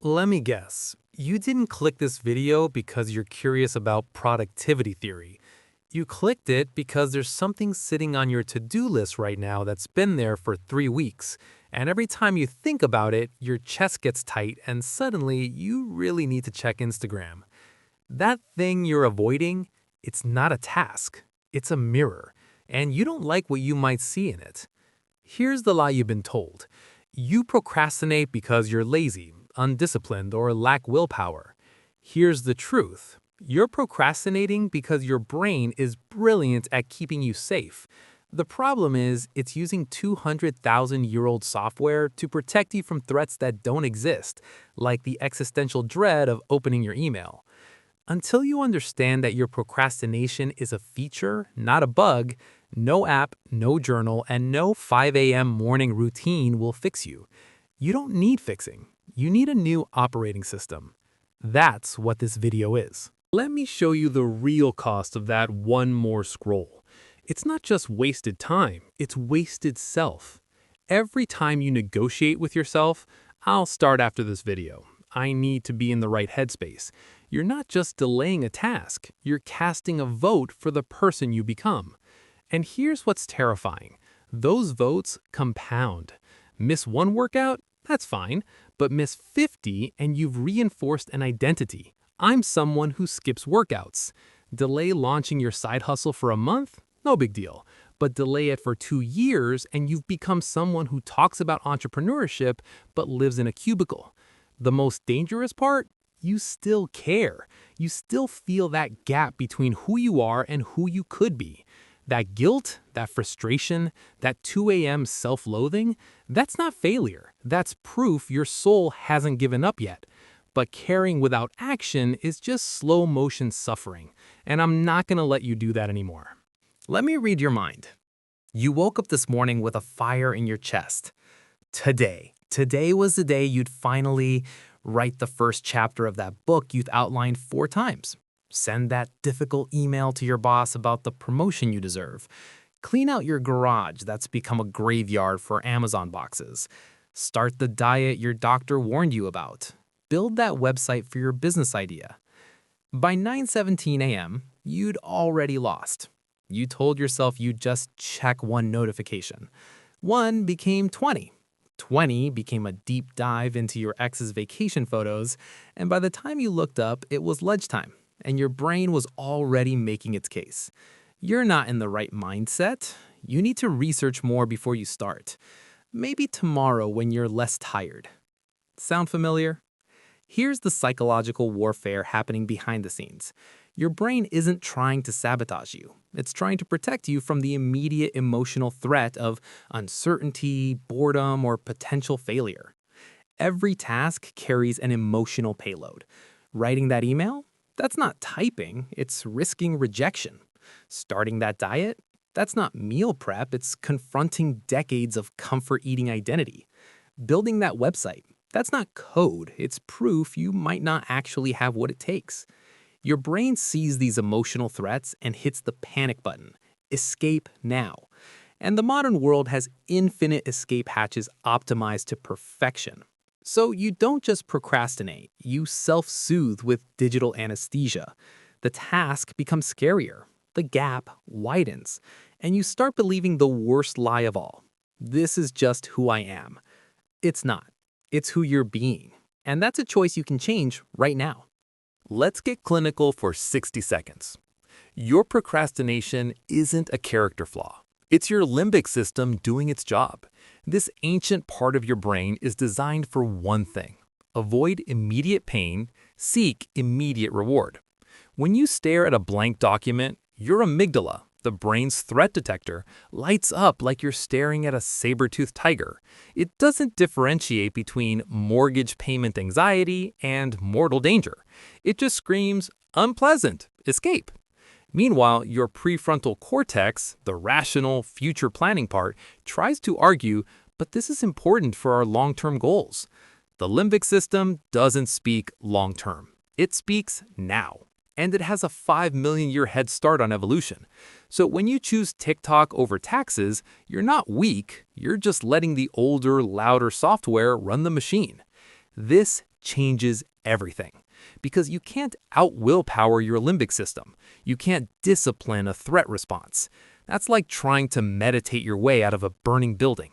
Let me guess. You didn't click this video because you're curious about productivity theory. You clicked it because there's something sitting on your to-do list right now that's been there for 3 weeks. And every time you think about it, your chest gets tight and suddenly you really need to check Instagram. That thing you're avoiding, it's not a task. It's a mirror. And you don't like what you might see in it. Here's the lie you've been told. You procrastinate because you're lazy, undisciplined, or lack willpower. Here's the truth. You're procrastinating because your brain is brilliant at keeping you safe. The problem is, it's using 200,000-year-old software to protect you from threats that don't exist, like the existential dread of opening your email. Until you understand that your procrastination is a feature, not a bug, no app, no journal, and no 5 a.m. morning routine will fix you. You don't need fixing. You need a new operating system. That's what this video is. Let me show you the real cost of that one more scroll. It's not just wasted time, it's wasted self. Every time you negotiate with yourself, I'll start after this video. I need to be in the right headspace. You're not just delaying a task, you're casting a vote for the person you become. And here's what's terrifying. Those votes compound. Miss one workout? That's fine. But miss 50 and you've reinforced an identity. I'm someone who skips workouts. Delay launching your side hustle for a month? No big deal. But delay it for 2 years and you've become someone who talks about entrepreneurship but lives in a cubicle. The most dangerous part? You still care. You still feel that gap between who you are and who you could be. That guilt, that frustration, that 2 a.m. self-loathing, that's not failure. That's proof your soul hasn't given up yet. But caring without action is just slow motion suffering, and I'm not going to let you do that anymore. Let me read your mind. You woke up this morning with a fire in your chest. Today was the day you'd finally write the first chapter of that book you'd outlined 4 times. Send that difficult email to your boss about the promotion you deserve. Clean out your garage that's become a graveyard for Amazon boxes. Start the diet your doctor warned you about. Build that website for your business idea. By 9:17 a.m., you'd already lost. You told yourself you'd just check 1 notification. 1 became 20. 20 became a deep dive into your ex's vacation photos, and by the time you looked up, it was lunchtime, and your brain was already making its case. You're not in the right mindset. You need to research more before you start. Maybe tomorrow when you're less tired. Sound familiar? Here's the psychological warfare happening behind the scenes. Your brain isn't trying to sabotage you. It's trying to protect you from the immediate emotional threat of uncertainty, boredom, or potential failure. Every task carries an emotional payload. Writing that email? That's not typing, it's risking rejection. Starting that diet? That's not meal prep, it's confronting decades of comfort eating identity. Building that website? That's not code, it's proof you might not actually have what it takes. Your brain sees these emotional threats and hits the panic button. Escape now. And the modern world has infinite escape hatches optimized to perfection. So you don't just procrastinate, you self-soothe with digital anesthesia. The task becomes scarier, the gap widens, and you start believing the worst lie of all. This is just who I am. It's not. It's who you're being. And that's a choice you can change right now. Let's get clinical for 60 seconds. Your procrastination isn't a character flaw. It's your limbic system doing its job. This ancient part of your brain is designed for one thing: avoid immediate pain, seek immediate reward. When you stare at a blank document, your amygdala, the brain's threat detector, lights up like you're staring at a saber-toothed tiger. It doesn't differentiate between mortgage payment anxiety and mortal danger. It just screams, unpleasant, escape. Meanwhile, your prefrontal cortex, the rational, future planning part, tries to argue, but this is important for our long-term goals. The limbic system doesn't speak long-term. It speaks now. And it has a 5 million year head start on evolution. So when you choose TikTok over taxes, you're not weak, you're just letting the older, louder software run the machine. This changes everything. Because you can't out-willpower your limbic system. You can't discipline a threat response. That's like trying to meditate your way out of a burning building.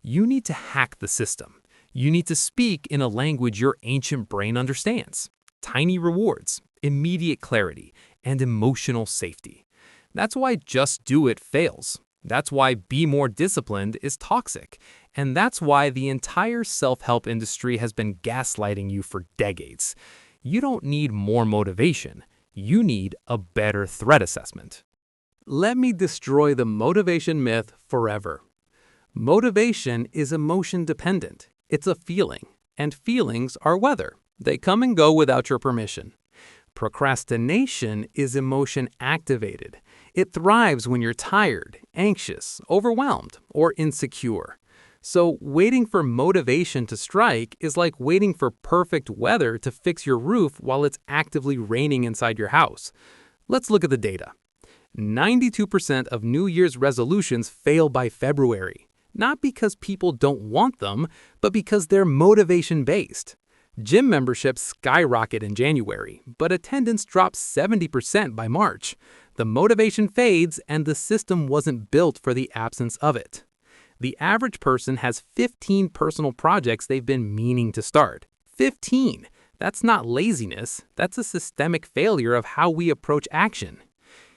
You need to hack the system. You need to speak in a language your ancient brain understands. Tiny rewards, immediate clarity, and emotional safety. That's why Just Do It fails. That's why Be More Disciplined is toxic. And that's why the entire self-help industry has been gaslighting you for decades. You don't need more motivation. You need a better threat assessment. Let me destroy the motivation myth forever. Motivation is emotion dependent. It's a feeling, and feelings are weather. They come and go without your permission. Procrastination is emotion activated. It thrives when you're tired, anxious, overwhelmed, or insecure. So waiting for motivation to strike is like waiting for perfect weather to fix your roof while it's actively raining inside your house. Let's look at the data. 92% of New Year's resolutions fail by February. Not because people don't want them, but because they're motivation-based. Gym memberships skyrocket in January, but attendance drops 70% by March. The motivation fades, and the system wasn't built for the absence of it. The average person has 15 personal projects they've been meaning to start. 15! That's not laziness, that's a systemic failure of how we approach action.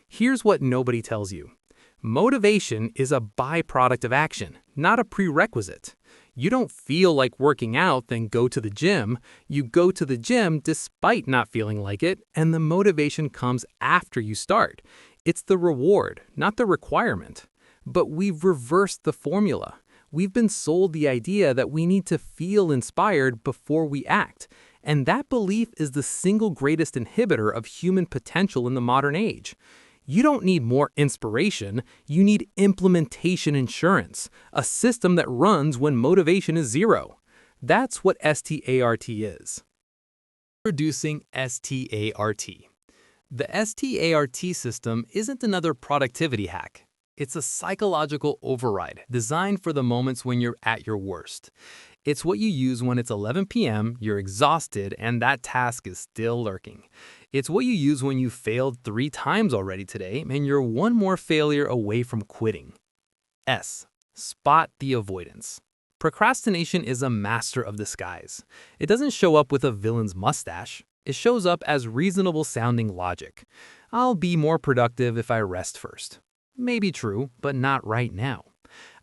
Here's what nobody tells you. Motivation is a byproduct of action, not a prerequisite. You don't feel like working out, then go to the gym. You go to the gym despite not feeling like it, and the motivation comes after you start. It's the reward, not the requirement. But we've reversed the formula. We've been sold the idea that we need to feel inspired before we act, and that belief is the single greatest inhibitor of human potential in the modern age. You don't need more inspiration, you need implementation insurance, a system that runs when motivation is zero. That's what S.T.A.R.T is. Introducing S.T.A.R.T. The S.T.A.R.T system isn't another productivity hack. It's a psychological override designed for the moments when you're at your worst. It's what you use when it's 11 p.m., you're exhausted, and that task is still lurking. It's what you use when you failed 3 times already today, and you're one more failure away from quitting. S. Spot the avoidance. Procrastination is a master of disguise. It doesn't show up with a villain's mustache. It shows up as reasonable-sounding logic. I'll be more productive if I rest first. Maybe true, but not right now.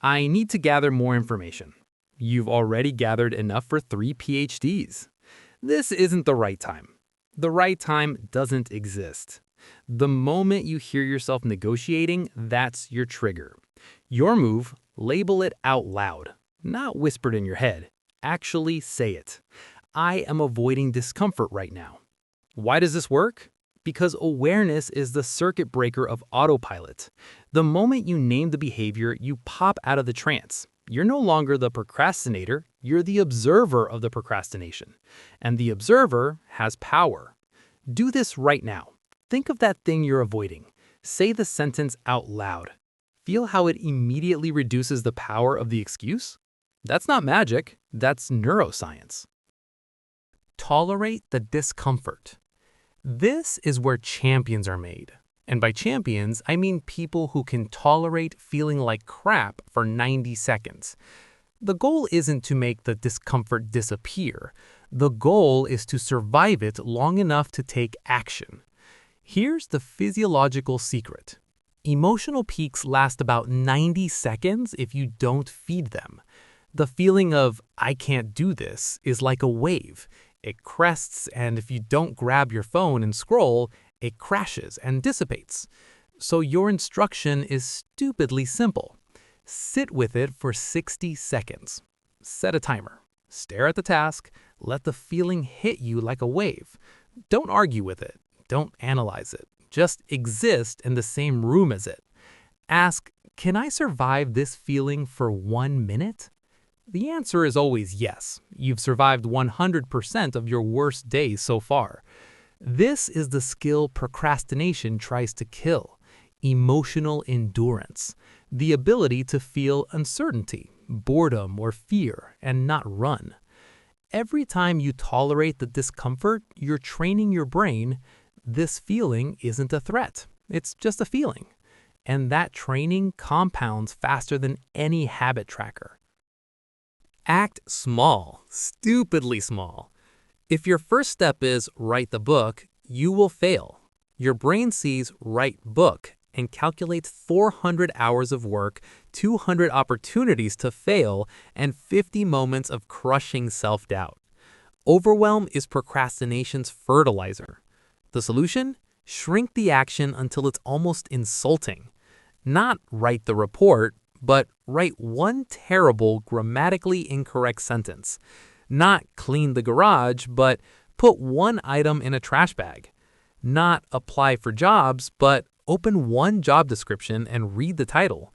I need to gather more information. You've already gathered enough for 3 PhDs. This isn't the right time. The right time doesn't exist. The moment you hear yourself negotiating, that's your trigger. Your move, label it out loud, not whispered in your head. Actually say it. I am avoiding discomfort right now. Why does this work? Because awareness is the circuit breaker of autopilot. The moment you name the behavior, you pop out of the trance. You're no longer the procrastinator, you're the observer of the procrastination. And the observer has power. Do this right now. Think of that thing you're avoiding. Say the sentence out loud. Feel how it immediately reduces the power of the excuse? That's not magic, that's neuroscience. Tolerate the discomfort. This is where champions are made. And by champions, I mean people who can tolerate feeling like crap for 90 seconds. The goal isn't to make the discomfort disappear. The goal is to survive it long enough to take action. Here's the physiological secret. Emotional peaks last about 90 seconds if you don't feed them. The feeling of, I can't do this, is like a wave. It crests, and if you don't grab your phone and scroll, it crashes and dissipates. So your instruction is stupidly simple. Sit with it for 60 seconds. Set a timer. Stare at the task. Let the feeling hit you like a wave. Don't argue with it. Don't analyze it. Just exist in the same room as it. Ask, can I survive this feeling for 1 minute? The answer is always yes. You've survived 100% of your worst days so far. This is the skill procrastination tries to kill: emotional endurance, the ability to feel uncertainty, boredom, or fear and not run. Every time you tolerate the discomfort, you're training your brain, this feeling isn't a threat. It's just a feeling. And that training compounds faster than any habit tracker. Act small, stupidly small. If your first step is write the book, you will fail. Your brain sees write book and calculates 400 hours of work, 200 opportunities to fail, and 50 moments of crushing self-doubt. Overwhelm is procrastination's fertilizer. The solution? Shrink the action until it's almost insulting. Not write the report, but write one terrible, grammatically incorrect sentence. Not clean the garage, but put one item in a trash bag. Not apply for jobs, but open one job description and read the title.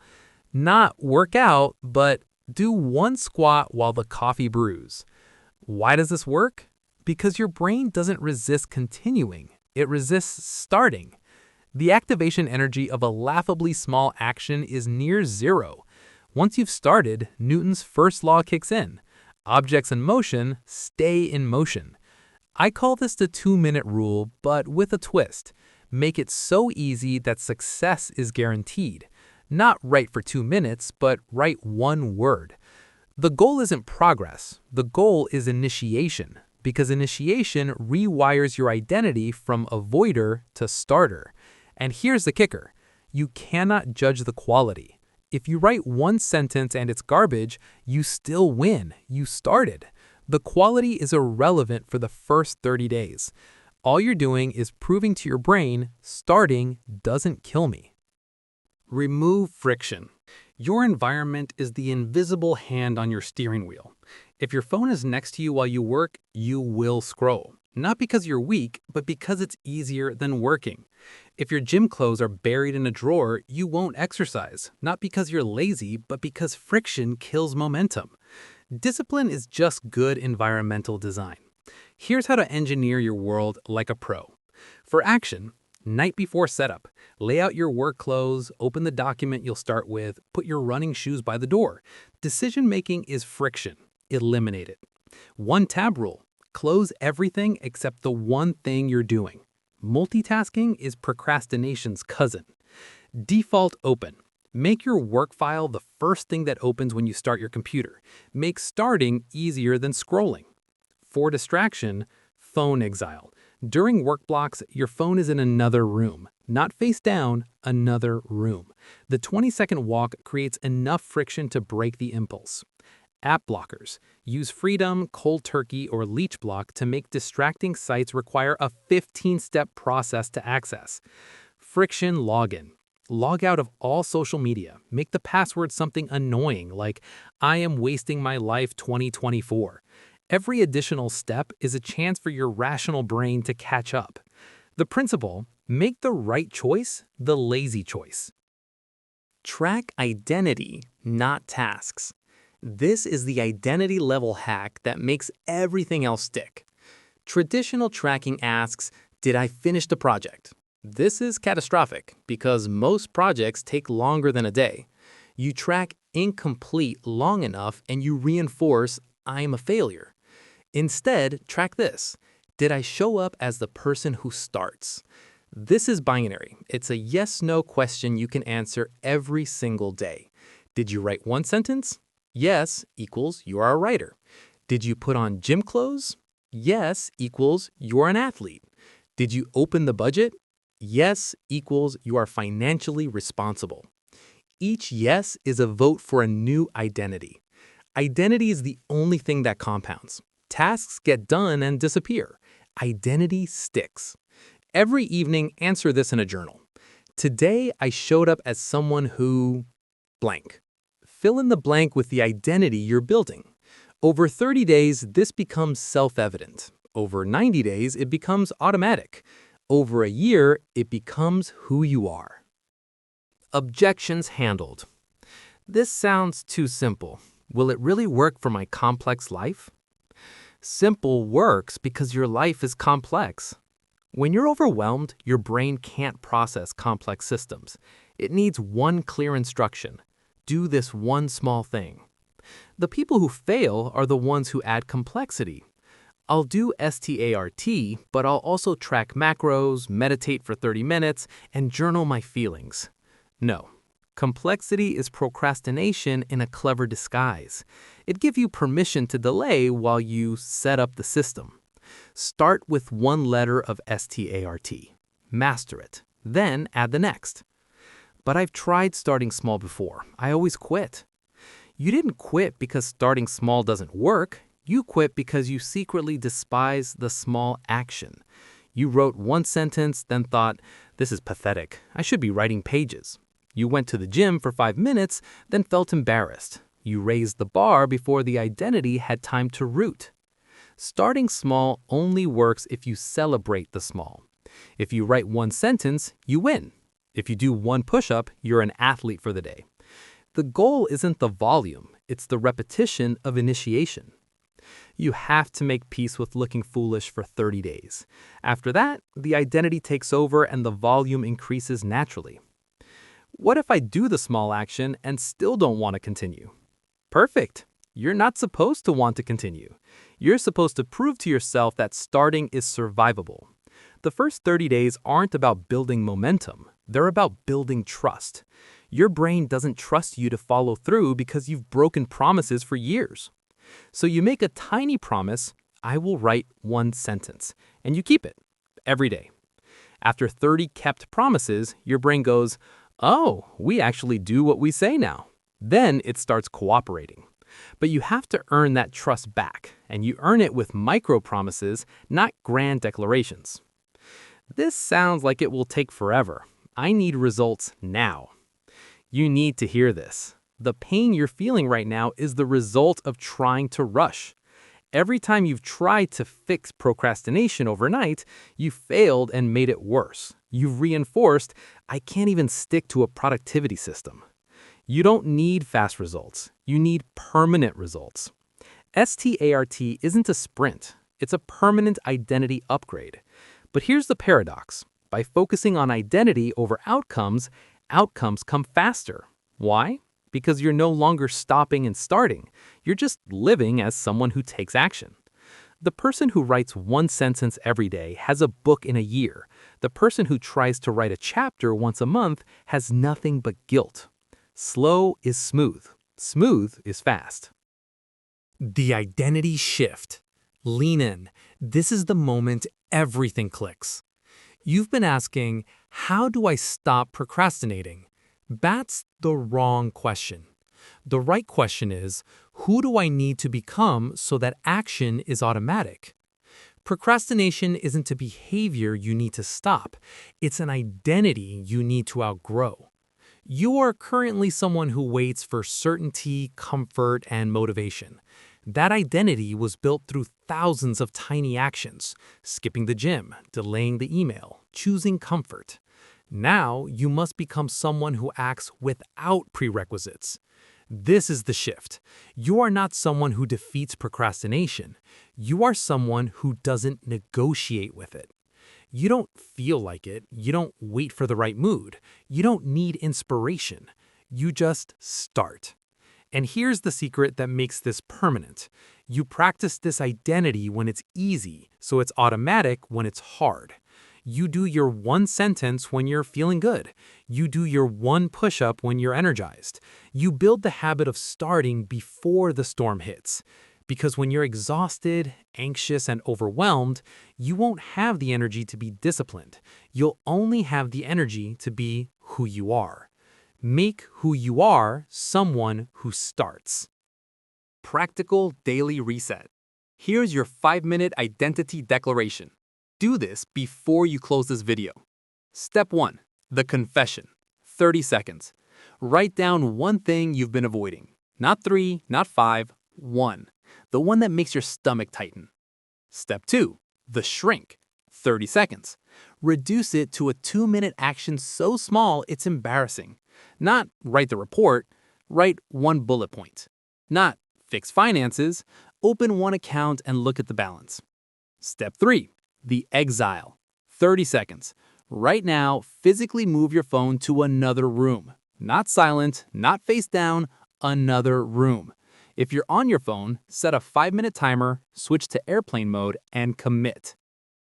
Not work out, but do one squat while the coffee brews. Why does this work? Because your brain doesn't resist continuing. It resists starting. The activation energy of a laughably small action is near zero. Once you've started, Newton's first law kicks in. Objects in motion stay in motion. I call this the 2-minute rule, but with a twist. Make it so easy that success is guaranteed. Not write for 2 minutes, but write one word. The goal isn't progress. The goal is initiation, because initiation rewires your identity from avoider to starter. And here's the kicker. You cannot judge the quality. If you write one sentence and it's garbage, you still win. You started. The quality is irrelevant for the first 30 days. All you're doing is proving to your brain, starting doesn't kill me. Remove friction. Your environment is the invisible hand on your steering wheel. If your phone is next to you while you work, you will scroll. Not because you're weak, but because it's easier than working. If your gym clothes are buried in a drawer, you won't exercise. Not because you're lazy, but because friction kills momentum. Discipline is just good environmental design. Here's how to engineer your world like a pro. For action, night before setup, lay out your work clothes, open the document you'll start with, put your running shoes by the door. Decision-making is friction. Eliminate it. One tab rule. Close everything except the one thing you're doing. Multitasking is procrastination's cousin. Default open. Make your work file the first thing that opens when you start your computer. Make starting easier than scrolling. For distraction, phone exile. During work blocks, your phone is in another room. Not face down, another room. The 20-second walk creates enough friction to break the impulse. App blockers. Use Freedom, Cold Turkey, or Leech Block to make distracting sites require a 15-step process to access. Friction login. Log out of all social media. Make the password something annoying like I am wasting my life 2024. Every additional step is a chance for your rational brain to catch up. The principle, make the right choice the lazy choice. Track identity, not tasks. This is the identity level hack that makes everything else stick. Traditional tracking asks, did I finish the project? This is catastrophic because most projects take longer than a day. You track incomplete long enough and you reinforce, I'm a failure. Instead, track this. Did I show up as the person who starts? This is binary. It's a yes-no question you can answer every single day. Did you write one sentence? Yes equals you are a writer. Did you put on gym clothes? Yes equals you're an athlete. Did you open the budget? Yes equals you are financially responsible. Each yes is a vote for a new identity. Identity is the only thing that compounds. Tasks get done and disappear. Identity sticks. Every evening, answer this in a journal. Today, I showed up as someone who blank. Fill in the blank with the identity you're building. Over 30 days, this becomes self-evident. Over 90 days, it becomes automatic. Over a year, it becomes who you are. Objections handled. This sounds too simple. Will it really work for my complex life? Simple works because your life is complex. When you're overwhelmed, your brain can't process complex systems. It needs one clear instruction. Do this one small thing. The people who fail are the ones who add complexity. I'll do S.T.A.R.T, but I'll also track macros, meditate for 30 minutes, and journal my feelings. No. Complexity is procrastination in a clever disguise. It gives you permission to delay while you set up the system. Start with one letter of S.T.A.R.T. Master it. Then add the next. But I've tried starting small before. I always quit. You didn't quit because starting small doesn't work. You quit because you secretly despise the small action. You wrote one sentence, then thought, this is pathetic. I should be writing pages. You went to the gym for 5 minutes, then felt embarrassed. You raised the bar before the identity had time to root. Starting small only works if you celebrate the small. If you write one sentence, you win. If you do one push-up, you're an athlete for the day. The goal isn't the volume, it's the repetition of initiation. You have to make peace with looking foolish for 30 days. After that, the identity takes over and the volume increases naturally. What if I do the small action and still don't want to continue? Perfect. You're not supposed to want to continue. You're supposed to prove to yourself that starting is survivable. The first 30 days aren't about building momentum. They're about building trust. Your brain doesn't trust you to follow through because you've broken promises for years. So you make a tiny promise, I will write one sentence, and you keep it every day. After 30 kept promises, your brain goes, oh, we actually do what we say now. Then it starts cooperating. But you have to earn that trust back, and you earn it with micro-promises, not grand declarations. This sounds like it will take forever. I need results now. You need to hear this. The pain you're feeling right now is the result of trying to rush. Every time you've tried to fix procrastination overnight, you failed and made it worse. You've reinforced, I can't even stick to a productivity system. You don't need fast results. You need permanent results. S.T.A.R.T isn't a sprint. It's a permanent identity upgrade. But here's the paradox. By focusing on identity over outcomes, outcomes come faster. Why? Because you're no longer stopping and starting. You're just living as someone who takes action. The person who writes one sentence every day has a book in a year. The person who tries to write a chapter once a month has nothing but guilt. Slow is smooth. Smooth is fast. The identity shift. Lean in. This is the moment everything clicks. You've been asking, how do I stop procrastinating? That's the wrong question. The right question is, who do I need to become so that action is automatic? Procrastination isn't a behavior you need to stop. It's an identity you need to outgrow. You are currently someone who waits for certainty, comfort, and motivation. That identity was built through thousands of tiny actions, skipping the gym, delaying the email, choosing comfort. Now, you must become someone who acts without prerequisites. This is the shift. You are not someone who defeats procrastination. You are someone who doesn't negotiate with it. You don't feel like it. You don't wait for the right mood. You don't need inspiration. You just start. And here's the secret that makes this permanent. You practice this identity when it's easy, so it's automatic when it's hard. You do your one sentence when you're feeling good. You do your one push-up when you're energized. You build the habit of starting before the storm hits. Because when you're exhausted, anxious, and overwhelmed, you won't have the energy to be disciplined. You'll only have the energy to be who you are. Make who you are someone who starts. Practical daily reset. Here's your 5-minute identity declaration. Do this before you close this video. Step 1. The confession. 30 seconds. Write down one thing you've been avoiding. Not 3, not 5, 1. The one that makes your stomach tighten. Step 2. The shrink. 30 seconds. Reduce it to a 2-minute action so small it's embarrassing. Not write the report, write one bullet point. Not fix finances, open one account and look at the balance. Step 3. The exile. 30 seconds. Right now, physically move your phone to another room. Not silent, not face down, another room. If you're on your phone, set a 5-minute timer, switch to airplane mode, and commit.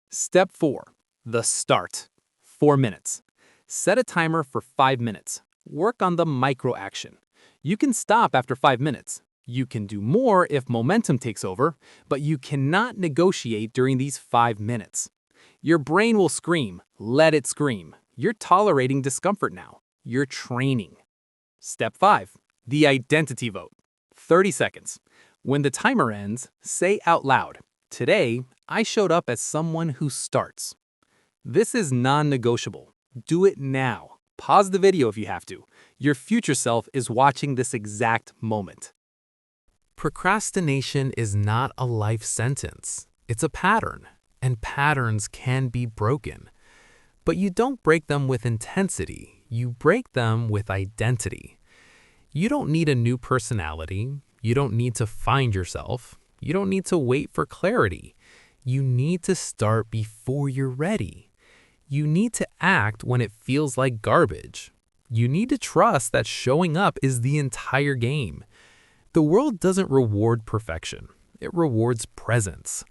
Step 4. The start. 4 minutes. Set a timer for 5 minutes. Work on the micro action. You can stop after 5 minutes. You can do more if momentum takes over, but you cannot negotiate during these 5 minutes. Your brain will scream, let it scream. You're tolerating discomfort now. You're training. Step 5. The identity vote. 30 seconds. When the timer ends, say out loud, "Today, I showed up as someone who starts." This is non-negotiable. Do it now. Pause the video if you have to. Your future self is watching this exact moment. Procrastination is not a life sentence. It's a pattern, and patterns can be broken. But you don't break them with intensity. You break them with identity. You don't need a new personality. You don't need to find yourself. You don't need to wait for clarity. You need to start before you're ready. You need to act when it feels like garbage. You need to trust that showing up is the entire game. The world doesn't reward perfection. It rewards presence.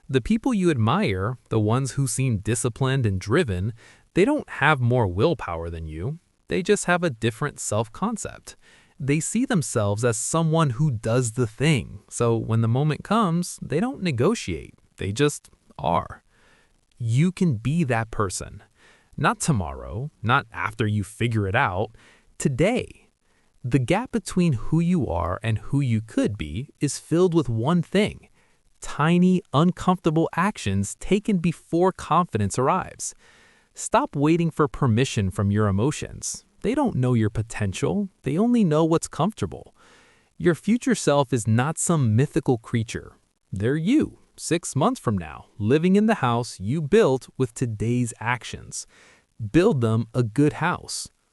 The people you admire, the ones who seem disciplined and driven, they don't have more willpower than you. They just have a different self-concept. They see themselves as someone who does the thing. So when the moment comes, they don't negotiate. They just are. You can be that person. Not tomorrow, not after you figure it out. Today. The gap between who you are and who you could be is filled with one thing: tiny, uncomfortable actions taken before confidence arrives. Stop waiting for permission from your emotions. They don't know your potential. They only know what's comfortable. Your future self is not some mythical creature. They're you, 6 months from now, living in the house you built with today's actions. Build them a good house.